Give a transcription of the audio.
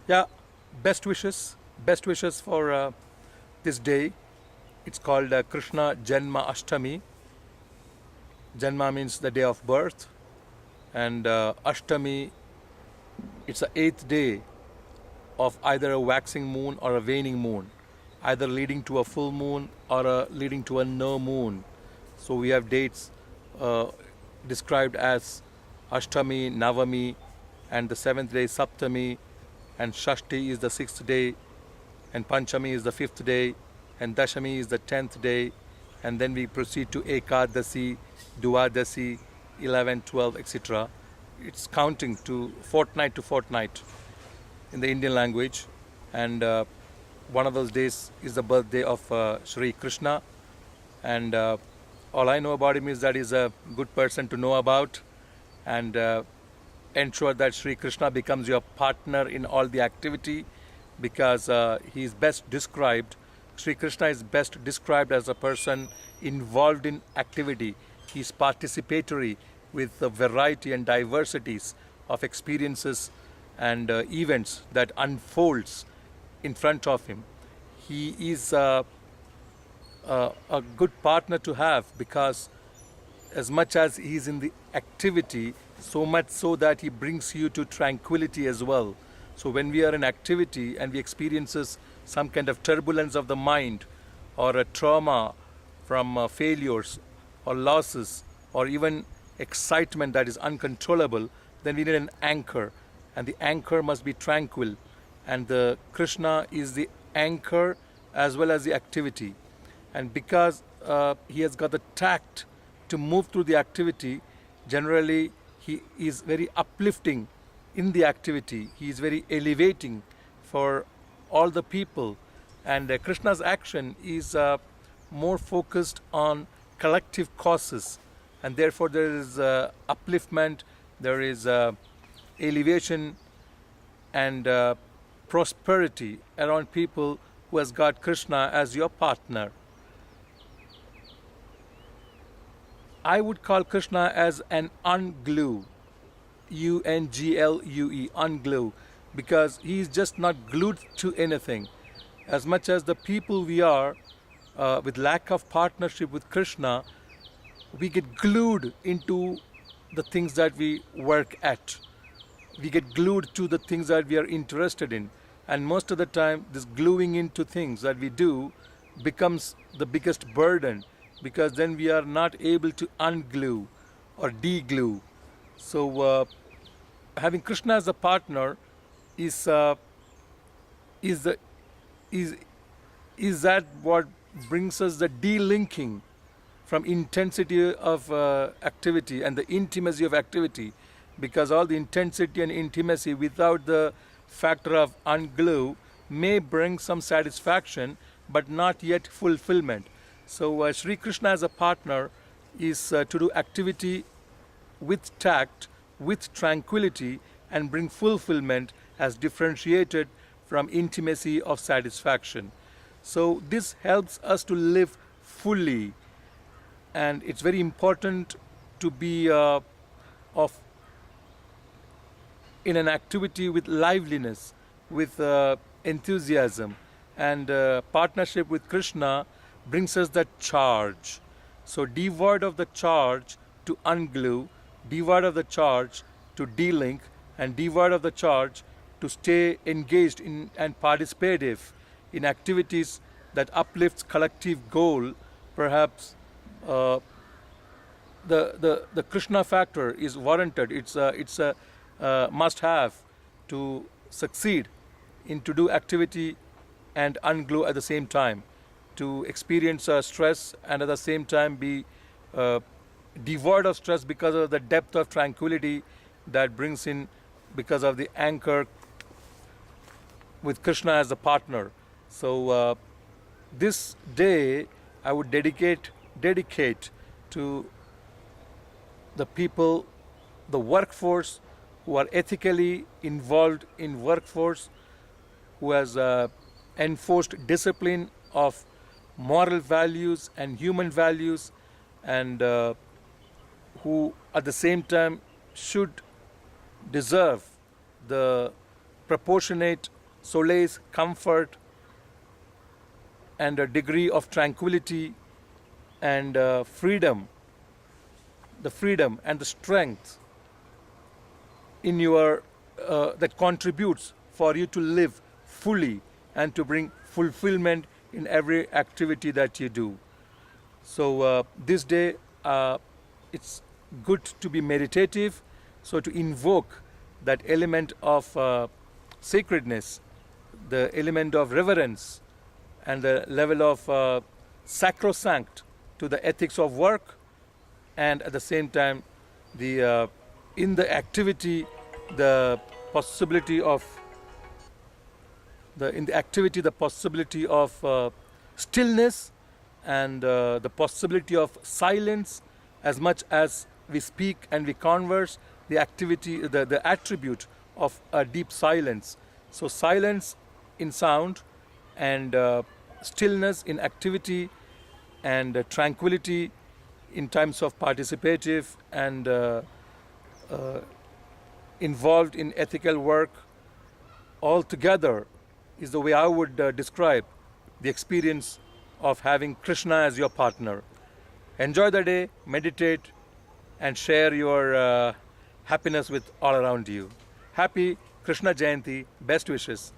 Yeah, best wishes for this day. It's called Krishna Janma Ashtami. Janma means the day of birth, and Ashtami, it's the eighth day of either a waxing moon or a waning moon, either leading to a full moon or leading to a no moon. So we have dates uh, described as Ashtami, Navami, and the seventh day Saptami, and Shashti is the sixth day, and Panchami is the fifth day, and Dashami is the 10th day, and then we proceed to Ekadasi, Dwadasi, 11, 12, etc. It's counting to fortnight in the Indian language, and one of those days is the birthday of Sri Krishna, and all I know about him is that he's a good person to know about, and ensure that Sri Krishna becomes your partner in all the activity, because he is best described. Sri Krishna is best described as a person involved in activity. He is participatory with the variety and diversities of experiences and events that unfolds in front of him. He is a good partner to have, because as much as he is in the activity, so much so that he brings you to tranquility as well. So when we are in activity and we experiences some kind of turbulence of the mind, or a trauma from failures or losses, or even excitement that is uncontrollable, then we need an anchor, and the anchor must be tranquil, and the Krishna is the anchor as well as the activity. And because he has got the tact to move through the activity, generally he is very uplifting in the activity. He is very elevating for all the people, and Krishna's action is more focused on collective causes, and therefore there is upliftment, there is elevation and prosperity around people who has got Krishna as your partner. I would call Krishna as an unglue, Unglue, unglue, because he is just not glued to anything. As much as the people we are, with lack of partnership with Krishna, we get glued into the things that we work at. We get glued to the things that we are interested in. And most of the time, this gluing into things that we do becomes the biggest burden, because then we are not able to unglue or deglue. So, having Krishna as a partner is is the is is that what brings us the delinking from intensity of activity and the intimacy of activity, because all the intensity and intimacy without the factor of unglue may bring some satisfaction but not yet fulfillment. So Sri Krishna as a partner is to do activity with tact, with tranquility, and bring fulfillment as differentiated from intimacy of satisfaction. So this helps us to live fully, and it's very important to be of in an activity with liveliness, with enthusiasm, and partnership with Krishna brings us that charge. So devoid of the charge to unglue, devoid of the charge to delink, and devoid of the charge to stay engaged in and participative in activities that uplifts collective goal, perhaps the Krishna factor is warranted. It's a must have to succeed in to do activity and unglue at the same time, to experience stress and at the same time be devoid of stress because of the depth of tranquility that brings in, because of the anchor with Krishna as a partner. So this day I would dedicate to the people, the workforce, who are ethically involved in workforce, who has enforced discipline of moral values and human values, and who at the same time should deserve the proportionate solace, comfort, and a degree of tranquility and freedom, the freedom and the strength in your that contributes for you to live fully and to bring fulfillment in every activity that you do. So this day, it's good to be meditative, so to invoke that element of sacredness, the element of reverence, and the level of sacrosanct to the ethics of work, and at the same time, the in the activity, the possibility of the possibility of stillness, and the possibility of silence. As much as we speak and we converse, the activity, the attribute of a deep silence. So silence in sound, and stillness in activity, and tranquility in times of participative and involved in ethical work, all together is the way I would describe the experience of having Krishna as your partner. Enjoy the day, meditate, and share your happiness with all around you. Happy Krishna Jayanti. Best wishes.